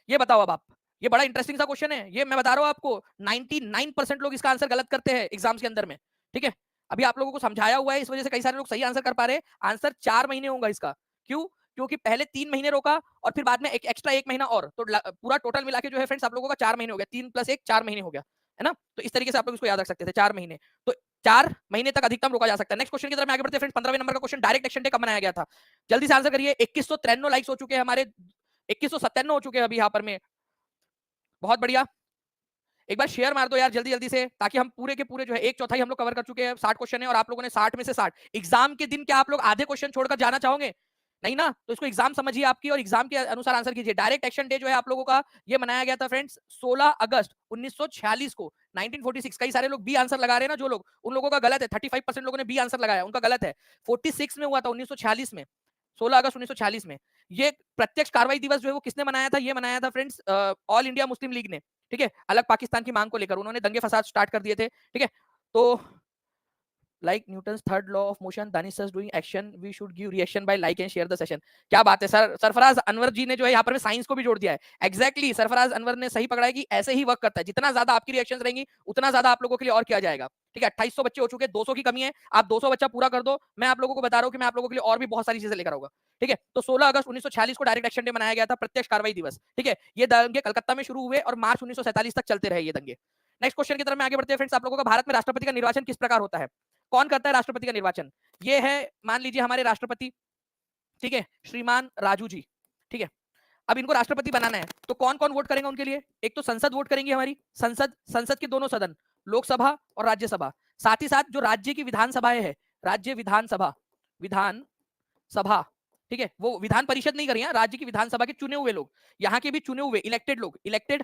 ये बताओ अब आप, ये बड़ा इंटरेस्टिंग सा क्वेश्चन है, ये मैं बता रहा हूँ आपको 99% लोग इसका आंसर गलत करते हैं एग्जाम्स के अंदर में, ठीक है। अभी आप लोगों को समझाया हुआ है, इस वजह से कई सारे लोग सही आंसर कर पा रहे हैं। आंसर 4 महीने होगा इसका। क्यों? क्योंकि पहले 3 महीने रोका और फिर बाद में एक एक्स्ट्रा 1 महीना और, तो पूरा टोटल मिला के जो है फ्रेंड्स आप लोगों का 4 महीने हो गया, 3 + 1 4 महीने हो गया, है ना। तो इस तरीके से आप लोग इसको याद रख सकते थे, 4 महीने। तो 4 महीने तक अधिकतम रोका जा सकता है। नेक्स्ट क्वेश्चन की तरफ आगे बढ़ते हैं फ्रेंड्स। 15वें नंबर का क्वेश्चन, डायरेक्ट एक्शन डे कब मनाया गया था? जल्दी से आंसर करिए। 2193 लाइक्स हो चुके हैं हमारे, 2197 हो चुके हैं अभी यहाँ पर में। बहुत बढ़िया, एक बार शेयर मार दो यार जल्दी जल्दी से, ताकि हम पूरे के पूरे जो है 1/4 हम लोग कवर कर चुके हैं। 60 क्वेश्चन है और आप लोगों ने 60 में से 60। एग्जाम के दिन क्या आप लोग आधे क्वेश्चन छोड़कर जाना चाहोगे? नहीं ना, तो इसको एग्जाम समझिए आपकी और एग्जाम के अनुसार आंसर कीजिए। डायरेक्ट एक्शन डे जो है आप लोगों का ये मनाया गया था फ्रेंड्स 16 अगस्त 1946 को, 1946। कई सारे लोग बी आंसर लगा रहे हैं ना जो लोग, उन लोगों का गलत है। 35% लोगों ने बी आंसर लगाया, उनका गलत है। 46 में हुआ था, 1946 में, 16 अगस्त 1946 में। ये प्रत्यक्ष कार्रवाई दिवस जो है वो किसने मनाया था? ये मनाया था friends all India Muslim league ने, ठीक है। अलग पाकिस्तान की मांग को लेकर उन्होंने दंगे फसाद स्टार्ट कर दिए थे, ठीक है। तो like Newton's third law of motion, Danish sir doing action, we should give reaction by like and share the session. क्या बात है सर, सरफराज अनवर जी ने जो है यहाँ पर साइंस को भी जोड़ दिया है। एग्जैक्टली सरफराज अनवर ने सही पकड़ा है कि ऐसे ही वर्क करता है। जितना ज्यादा आपकी रिएक्शंस रहेंगी उतना ज्यादा आप लोगों के लिए और किया जाएगा, ठीक है। 2800 बच्चे हो चुके हैं, 200 की कमी है, आप 200 बच्चा पूरा कर दो। मैं आप लोगों को बता रहा हूँ कि मैं आप लोगों के लिए और भी बहुत सारी चीजें लेकर आऊंगा, ठीक है। तो 16 अगस्त 1946 को डायरेक्ट एक्शन डे मनाया गया था, प्रत्यक्ष कार्रवाई दिवस, ठीक है। ये दंगे कलकत्ता में शुरू हुए और मार्च 1947 तक चलते रहे ये दंगे। नेक्स्ट क्वेश्चन की तरफ में आगे बढ़ते हैं फ्रेंड्स। आप लोगों का भारत में राष्ट्रपति का निर्वाचन किस प्रकार होता है? कौन करता है राष्ट्रपति का निर्वाचन? ये है, मान लीजिए हमारे राष्ट्रपति, ठीक है, श्रीमान राजू जी, ठीक है। अब इनको राष्ट्रपति बनाना है, तो कौन कौन वोट करेंगे उनके लिए? एक तो संसद वोट करेंगी हमारी, संसद के दोनों सदन, लोकसभा और राज्यसभा। साथ ही साथ जो राज्य की विधानसभाएं है, राज्य विधानसभा, विधानसभा, ठीक है, वो विधान परिषद नहीं कर रही है, राज्य की विधानसभा के चुने हुए लोग, यहाँ के भी चुने हुए इलेक्टेड लोग, इलेक्टेड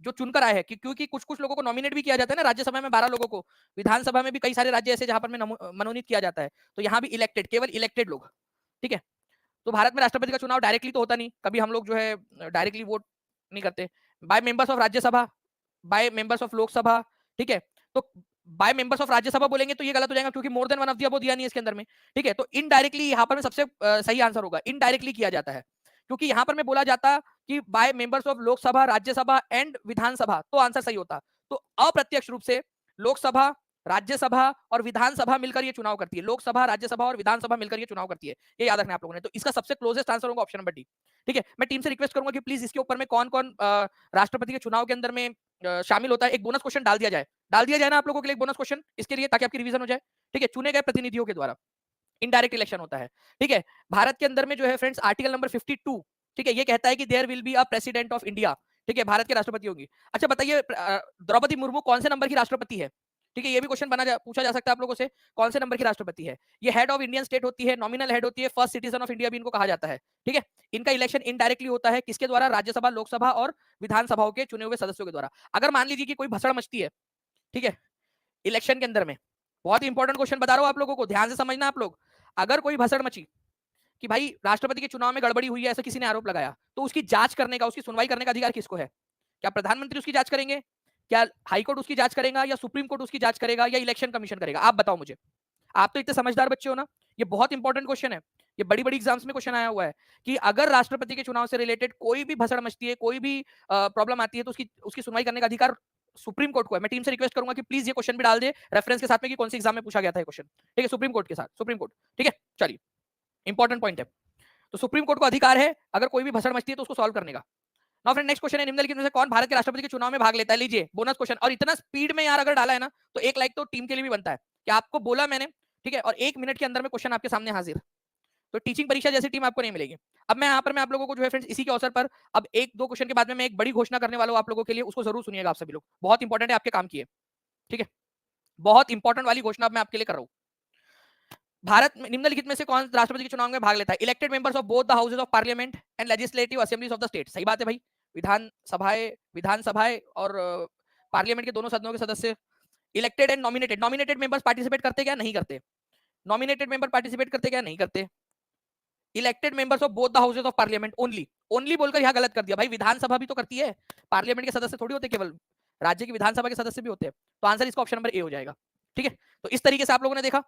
जो चुनकर आए हैं, क्योंकि कुछ कुछ लोगों को नॉमिनेट भी किया जाता है ना, राज्यसभा में 12 लोगों को, विधानसभा में भी कई सारे राज्य ऐसे जहां पर में मनोनीत किया जाता है, तो यहाँ भी इलेक्टेड, केवल इलेक्टेड लोग, ठीक है। तो भारत में राष्ट्रपति का चुनाव डायरेक्टली तो होता नहीं, कभी हम लोग जो है डायरेक्टली वोट नहीं करते। By members of Rajya Sabha, by members of Lok Sabha, ठीक है। तो बाय मेंबर्स ऑफ राज्यसभा बोलेंगे तो ये गलत हो जाएगा, क्योंकि मोर than one of the above दिया नहीं है इसके अंदर में, ठीक है। तो इनडायरेक्टली यहाँ पर में सबसे सही आंसर होगा, इनडायरेक्टली किया जाता है, क्योंकि यहाँ पर मैं बोला जाता कि by members of Lok Sabha, Rajya Sabha and Vidhan Sabha, तो आंसर सही होता। तो अप्रत्यक्ष रूप से लोकसभा, राज्यसभा और विधानसभा मिलकर ये चुनाव करती है, लोकसभा, राज्यसभा और विधानसभा मिलकर ये चुनाव करती है, ये याद रखना आप लोगों ने। तो इसका सबसे क्लोजेस्ट आंसर होगा ऑप्शन नंबर डी, ठीक है। मैं टीम से रिक्वेस्ट करूंगा कि प्लीज इसके ऊपर में कौन कौन राष्ट्रपति के चुनाव के अंदर में शामिल होता है, एक बोनस क्वेश्चन डाल दिया जाए ना आप लोगों के लिए, एक बोनस क्वेश्चन इसके लिए, ताकि आपकी रिवीजन हो जाए, ठीक है। चुने गए प्रतिनिधियों के द्वारा इनडायरेक्ट इलेक्शन होता है, ठीक है। भारत के अंदर में जो है फ्रेंड्स आर्टिकल नंबर 52, ठीक है, ये कहता है कि there will be a president of India, ठीक है, भारत के राष्ट्रपति होंगी। अच्छा बताइए, द्रौपदी मुर्मू कौन से नंबर की राष्ट्रपति है? ठीक है, ये भी क्वेश्चन पूछा जा सकता है आप लोगों से, कौन से नंबर की राष्ट्रपति है? ये हेड ऑफ इंडियन स्टेट होती है, नॉमिनल हेड होती है, फर्स्ट सिटीजन ऑफ इंडिया भी इनको कहा जाता है, ठीक है। इनका इलेक्शन इनडायरेक्टली होता है, किसके द्वारा? राज्यसभा, लोकसभा और विधानसभाओं के चुने हुए सदस्यों के द्वारा। अगर मान लीजिए कि कोई भसड़ मचती है, ठीक है, इलेक्शन के अंदर में, बहुत इंपॉर्टेंट क्वेश्चन बता रहा हूं आप लोगों को, ध्यान से समझना आप लोग। अगर कोई भसड़ मची कि भाई राष्ट्रपति के चुनाव में गड़बड़ी हुई है, ऐसा किसी ने आरोप लगाया, तो उसकी जांच करने का, उसकी सुनवाई करने का अधिकार किसको है? क्या प्रधानमंत्री उसकी जांच करेंगे? क्या हाईकोर्ट उसकी जांच करेगा? या सुप्रीम कोर्ट उसकी जांच करेगा? या इलेक्शन कमीशन करेगा? आप बताओ मुझे। आप तो इतने समझदार बच्चे हो ना, ये बहुत इंपॉर्टेंट क्वेश्चन है, ये बड़ी बड़ी एग्जाम्स में क्वेश्चन आया हुआ है कि अगर राष्ट्रपति के चुनाव से रिलेटेड कोई भी भसड़ मचती है, कोई भी प्रॉब्लम आती है, तो उसकी उसकी सुनवाई करने का अधिकार सुप्रीम कोर्ट को है। मैं टीम से रिक्वेस्ट करूंगा कि प्लीज ये क्वेश्चन भी डाल दे रेफरेंस के साथ में कि कौन सी एग्जाम में पूछा गया था ये क्वेश्चन, ठीक है, सुप्रीम कोर्ट के साथ, सुप्रीम कोर्ट, ठीक है। चलिए, इंपॉर्टेंट पॉइंट है। तो सुप्रीम कोर्ट को अधिकार है अगर कोई भी भसड़ मचती है तो उसको सॉल्व करने का। नाउ फ्रेंड, नेक्स्ट क्वेश्चन है, निम्नलिखित में से कौन भारत के राष्ट्रपति के चुनाव में भाग लेता है? लीजिए बोनस क्वेश्चन, और इतना स्पीड में यार अगर डाला है ना, तो 1 लाइक तो टीम के लिए भी बनता है कि आपको बोला मैंने, ठीक है, और 1 मिनट के अंदर में क्वेश्चन आपके सामने हाजिर। तो टीचिंग परीक्षा जैसी टीम आपको नहीं मिलेगी। अब मैं यहाँ पर मैं आप लोगों को जो है फ्रेंड्स, इसी के अवसर पर अब 1-2 क्वेश्चन के बाद में मैं एक बड़ी घोषणा करने वाला हूँ आप लोगों के लिए, उसको जरूर सुनिएगा आप सभी लोग, बहुत इंपॉर्टेंट है आपके काम की है, ठीक है। बहुत इंपॉर्टेंट वाली घोषणा मैं आपके लिए कर रहा हूँ। भारत में निम्नलिखित में से कौन राष्ट्रपति के चुनाव में भाग लेता है? Elected members of both the houses of parliament and legislative assemblies of the state. सही बात है भाई, विधानसभाएं और पार्लियामेंट के दोनों सदनों के सदस्य। Elected and nominated, nominated members participate करते क्या? नहीं करते। नॉमिनेटेड मेंबर पार्टिसिपेट करते क्या? नहीं करते। Elected members of both the houses of parliament only, only बोलकर यहाँ गलत कर दिया भाई, विधानसभा भी तो करती है, पार्लियामेंट के सदस्य थोड़ी होते, केवल राज्य की विधानसभा के सदस्य भी होते हैं। तो आंसर इसका ऑप्शन नंबर ए हो जाएगा, ठीक है। तो इस तरीके से आप लोगों ने देखा।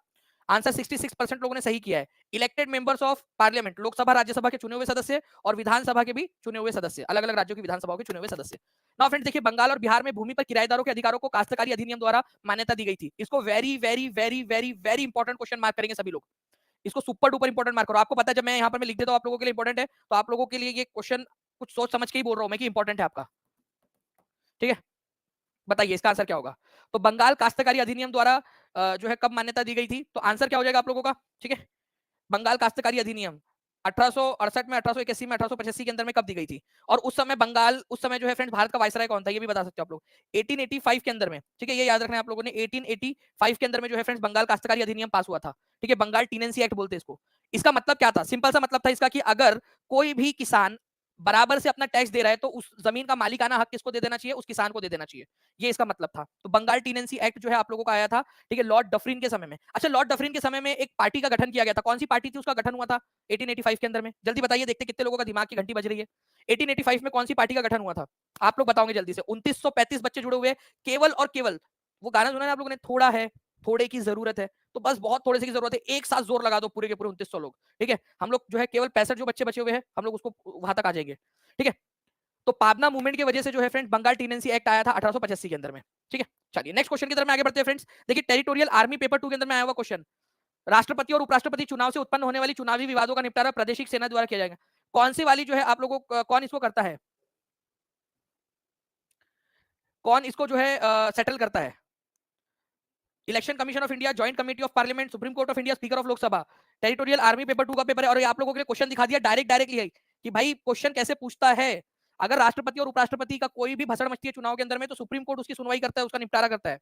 आंसर 66% लोगों ने सही किया है। Elected members of parliament, Lok Sabha Rajya Sabha के चुने हुए सदस्य और विधानसभा के भी चुने हुए सदस्य, अलग अलग राज्यों की विधानसभाओं के चुने हुए सदस्य। नाउ फ्रेंड्स देखिए, बंगाल और बिहार में भूमि पर किराएदारों के अधिकारों को काश्तकारी अधिनियम द्वारा मान्यता दी गई थी। इसको very very very very very important question mark करेंगे सभी लोग, इसको सुपर डुपर इंपॉर्टेंट मार्क करो। आपको पता है जब मैं यहाँ पर मैं लिख देता हूँ आप लोगों के लिए इंपॉर्टेंट है, तो आप लोगों के लिए ये क्वेश्चन कुछ सोच समझ के ही बोल रहा हूँ मैं कि इंपॉर्टेंट है आपका, ठीक है। बताइए इसका आंसर क्या होगा। तो बंगाल काश्तकारी अधिनियम द्वारा जो है कब मान्यता दी गई थी, तो आंसर क्या हो जाएगा आप लोगों का, ठीक है। बंगाल काश्तकारी अधिनियम 1868 में, 1881 में, 1885 के अंदर में कब दी गई थी। और उस समय बंगाल, उस समय जो है फ्रेंड्स भारत का वायसराय कौन था, ये भी बता सकते हो आप लोग। 1885 के अंदर में, ठीक है, ये याद रखना है आप लोगों ने। 1885 के अंदर में जो है फ्रेंड्स बंगाल काश्तकारी अधिनियम पास हुआ था, ठीक है। बंगाल टीनेंसी एक्ट बोलते हैं इसको। इसका मतलब क्या था, सिंपल सा मतलब था इसका कि अगर कोई भी किसान बराबर से अपना टैक्स दे रहा है तो उस जमीन का मालिकाना हक किसको दे देना चाहिए, उस किसान को दे देना चाहिए। ये इसका मतलब था। तो बंगाल टीनेंसी एक्ट जो है आप लोगों का आया था, ठीक है, लॉर्ड डफरिन के समय में। अच्छा, लॉर्ड डफरिन के समय में एक पार्टी का गठन किया गया था, कौन सी पार्टी थी उसका गठन हुआ था 1885 के अंदर में, जल्दी बताइए, देखते कितने लोगों का दिमाग की घंटी बज रही है। 1885 में कौन सी पार्टी का गठन हुआ था, आप लोग बताओगे जल्दी से। 2935 बच्चे जुड़े हुए, केवल और केवल, वो गाना सुना है आप लोगों ने, थोड़ा है थोड़े की जरूरत है, तो बस बहुत थोड़े से की जरूरत है, एक साथ जोर लगा दो पूरे के पूरे 2900 लोग, ठीक है। हम लोग जो है केवल 65 जो बच्चे बचे हुए हैं, हम लोग उसको वहां तक आ जाएंगे, ठीक है। तो पाबना मूवमेंट की वजह से जो है फ्रेंड्स बंगाल टीनेंसी एक्ट आया था 1885 के अंदर में, ठीक है। चलिए नेक्स्ट क्वेश्चन की तरफ में आगे बढ़ते हैं फ्रेंड्स। देखिए टेरिटोरियल आर्मी पेपर 2 के अंदर में आया हुआ क्वेश्चन, राष्ट्रपति और उपराष्ट्रपति चुनाव से उत्पन्न होने वाली चुनावी विवादों का निपटारा प्रादेशिक सेना द्वारा किया जाएगा। कौन सी वाली जो है आप लोगों को, कौन इसको करता है, कौन इसको जो है सेटल करता है। Election commission of India, joint committee of parliament, supreme court of India, speaker of Lok Sabha. Territorial army paper 2 का पेपर है और ये आप लोगों के लिए क्वेश्चन दिखा दिया डायरेक्टली है कि भाई क्वेश्चन कैसे पूछता है। अगर राष्ट्रपति और उपराष्ट्रपति का कोई भी भसड़ मचती है चुनाव के अंदर में, तो सुप्रीम कोर्ट उसकी सुनवाई करता है, उसका निपटारा करता है।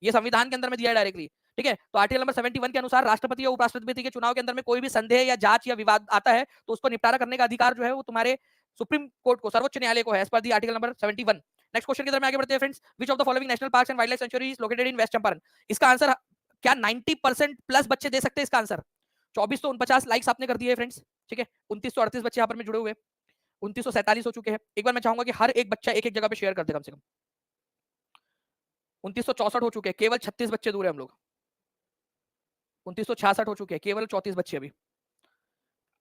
ये संविधान के अंदर में दिया है डायरेक्टली, ठीक है। तो आर्टिकल नंबर 71 के अनुसार राष्ट्रपति या उपराष्ट्रपति के चुनाव के अंदर में कोई भी संदेह या जांच या विवाद आता है तो उसको निपटारा करने का अधिकार जो है वो तुम्हारे सुप्रीम कोर्ट को, सर्वोच्च न्यायालय को है, as per the article number 71। Next question की तरफ आगे बढ़ते हैं friends. Which of the following national parks and wildlife sanctuary is located in west Champaran. इसका आंसर क्या 90% प्लस बच्चे दे सकते हैं इसका आंसर। 2449 लाइक्स आपने कर दिए फ्रेंड्स, ठीक है। 2938 बच्चे यहाँ पर में जुड़े हुए, 2947 हो चुके हैं। एक बार मैं चाहूंगा कि हर एक बच्चा एक एक जगह पे शेयर कर दे कम से कम। 2964 हो चुके हैं, केवल 36 बच्चे दूर है हम लोग। 2966 हो चुके हैं, केवल 34 बच्चे अभी।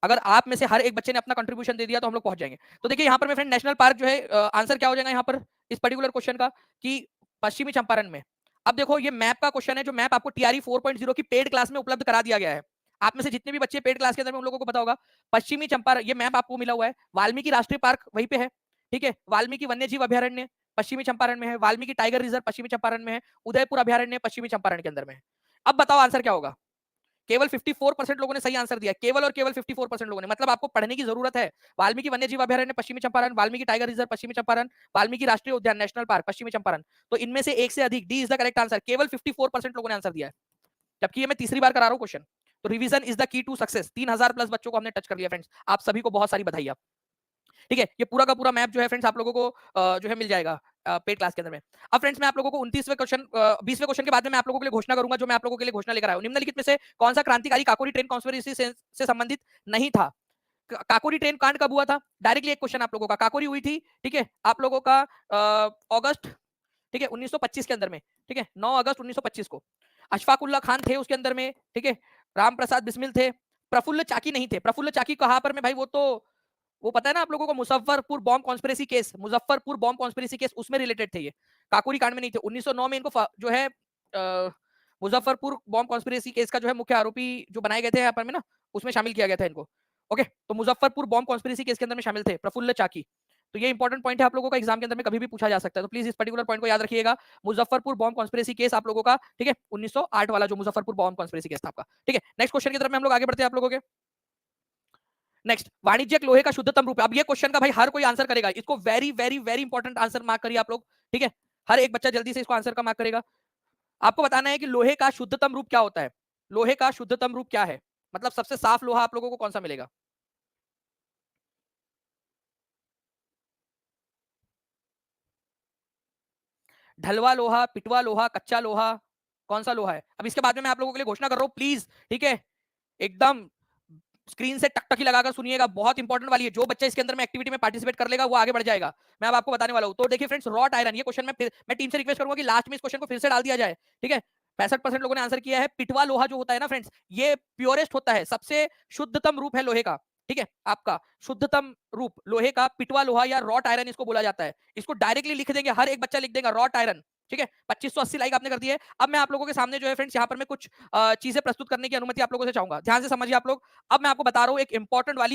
अगर आप में से हर एक बच्चे ने अपना कंट्रीब्यूशन दे दिया तो हम लोग पहुंच जाएंगे। तो देखिए यहाँ पर मेरे फ्रेंड नेशनल पार्क जो है, आंसर क्या हो जाएगा यहाँ पर इस पर्टिकुलर क्वेश्चन का, कि पश्चिमी चंपारण में। अब देखो ये मैप का क्वेश्चन है, जो मैप आपको टीआरई 4.0 की पेड क्लास में उपलब्ध करा दिया गया है। आप में से जितने भी बच्चे पेड क्लास के अंदर में, उन लोगों को पता होगा पश्चिमी चंपारण, ये मैप आपको मिला हुआ है। वाल्मीकि राष्ट्रीय पार्क वहीं पे है, ठीक है। वाल्मीकि वन्य जीव अभ्यारण्य पश्चिमी चंपारण में है, वाल्मीकि टाइगर रिजर्व पश्चिमी चंपारण में है, उदयपुर अभ्यारण्य पश्चिमी चंपारण के अंदर में है। अब बताओ आंसर क्या होगा। केवल 54% लोगों ने सही आंसर दिया, केवल और केवल 54% लोगों ने, मतलब आपको पढ़ने की जरूरत है। वाल्मीकि वन्य जीव अभ्यारण्य पश्चिमी चंपारण, वाल्मीकि टाइगर रिजर्व पश्चिमी चंपारण, वाल्मीकि राष्ट्रीय उद्यान नेशनल पार्क पश्चिमी चंपारण। तो इनमें से एक से अधिक, D is the correct answer. केवल 54% लोगों ने आंसर दिया है, जबकि ये मैं तीसरी बार करा रहा हूँ क्वेश्चन। तो revision is the key to success. 3000 plus बच्चों को हमने टच कर लिया फ्रेंड्स, आप सभी को बहुत सारी बधाई। ठीक है, ये पूरा का पूरा मैप जो है फ्रेंड्स आप लोगों को जो है मिल जाएगा पेड क्लास के अंदर में। अब फ्रेंड्स मैं आप लोगों को 29वें क्वेश्चन 20वें क्वेश्चन के बाद में मैं आप लोगों के लिए घोषणा करूंगा, जो मैं आप लोगों के लिए घोषणा लेकर आया हूं। निम्नलिखित में से कौन सा क्रांतिकारी काकोरी ट्रेन कॉन्स्पिरेसी से संबंधित नहीं था। काकोरी ट्रेन कांड कब हुआ था, डायरेक्टली एक क्वेश्चन आप लोगों का। काकोरी हुई थी, ठीक है, आप लोगों का अगस्त, ठीक है, 1925 के अंदर में, ठीक है, 9 अगस्त 1925 को। अशफाकुल्ला खान थे उसके अंदर में, ठीक है, राम प्रसाद बिस्मिल थे, प्रफुल्ल चाकी नहीं थे। प्रफुल्ल चाकी कहां पर में भाई, वो पता है ना आप लोगों को, Muzaffarpur bomb conspiracy case, Muzaffarpur bomb conspiracy case, उसमें रिलेटेड थे ये, काकोरी कांड में नहीं थे। 1909 में इनको जो है मुजफ्फरपुर बॉम्ब कॉन्स्पिरेसी केस का जो है मुख्य आरोपी जो बनाए गए थे यहाँ पर में ना, उसमें शामिल किया गया था इनको। ओके, तो मुजफ्फरपुर बॉम्ब कॉन्स्पिरेसी केस के अंदर में शामिल थे प्रफुल्ल चाकी। तो ये इंपॉर्टेंट पॉइंट है आप लोगों का, एग्जाम के अंदर में कभी भी पूछा जा सकता है, तो प्लीज इस पर्टिकुलर पॉइंट को याद रखिएगा। मुजफ्फरपुर बॉम्ब कॉन्स्पिरेसी केस आप लोगों का, ठीक है, 1908 वाला जो मुजफ्फरपुर बॉम्ब कॉन्स्पिरेसी केस था आपका, ठीक है। नेक्स्ट क्वेश्चन की तरफ में हम लोग आगे बढ़ते हैं आप लोगों के। नेक्स्ट, वाणिज्यिक लोहे का शुद्धतम रूप। अब ये क्वेश्चन का भाई हर कोई आंसर करेगा, इसको very very very important answer mark करिए आप लोग, ठीक है। हर एक बच्चा जल्दी से इसको आंसर का मार्क करेगा। आपको बताना है कि लोहे का शुद्धतम रूप क्या होता है। लोहे का शुद्धतम रूप क्या है, मतलब सबसे साफ लोहा आप लोगों को कौन सा मिलेगा। ढलवा लोहा, पिटवा लोहा, कच्चा लोहा, कौन सा लोहा है। अब इसके बाद में मैं आप लोगों के लिए घोषणा कर रहा हूं, प्लीज, ठीक है, एकदम स्क्रीन से टकटकी लगाकर सुनिएगा, बहुत इंपॉर्टेंट वाली है। जो बच्चा इसके अंदर में एक्टिविटी में पार्टिसिपेट कर लेगा वो आगे बढ़ जाएगा। मैं अब आपको बताने वाला हूं। तो देखिए फ्रेंड्स, रॉट आयरन, ये क्वेश्चन मैं टीम से रिक्वेस्ट करूंगा कि लास्ट में इस क्वेश्चन को फिर से डाल दिया जाए, ठीक है। 65% लोगों ने आंसर किया है पिटवा लोहा जो होता है ना फ्रेंड्स, ये प्योरेस्ट होता है, सबसे शुद्धतम रूप है लोहे का। ठीक है, आपका शुद्धतम रूप लोहे का पिटवा लोहा या रॉट आयरन इसको बोला जाता है। इसको डायरेक्टली लिख देंगे, हर एक बच्चा लिख देगा रॉट आयरन। ठीक है, 2580 लाइक आपने कर दिए। अब मैं आप लोगों के सामने जो है फ्रेंड्स यहाँ पर मैं कुछ चीजें प्रस्तुत करने की अनुमति आप लोगों से चाहूंगा। ध्यान से समझिए आप लोग। अब मैं आपको बता रहा हूँ एक इंपॉर्टेंट वाली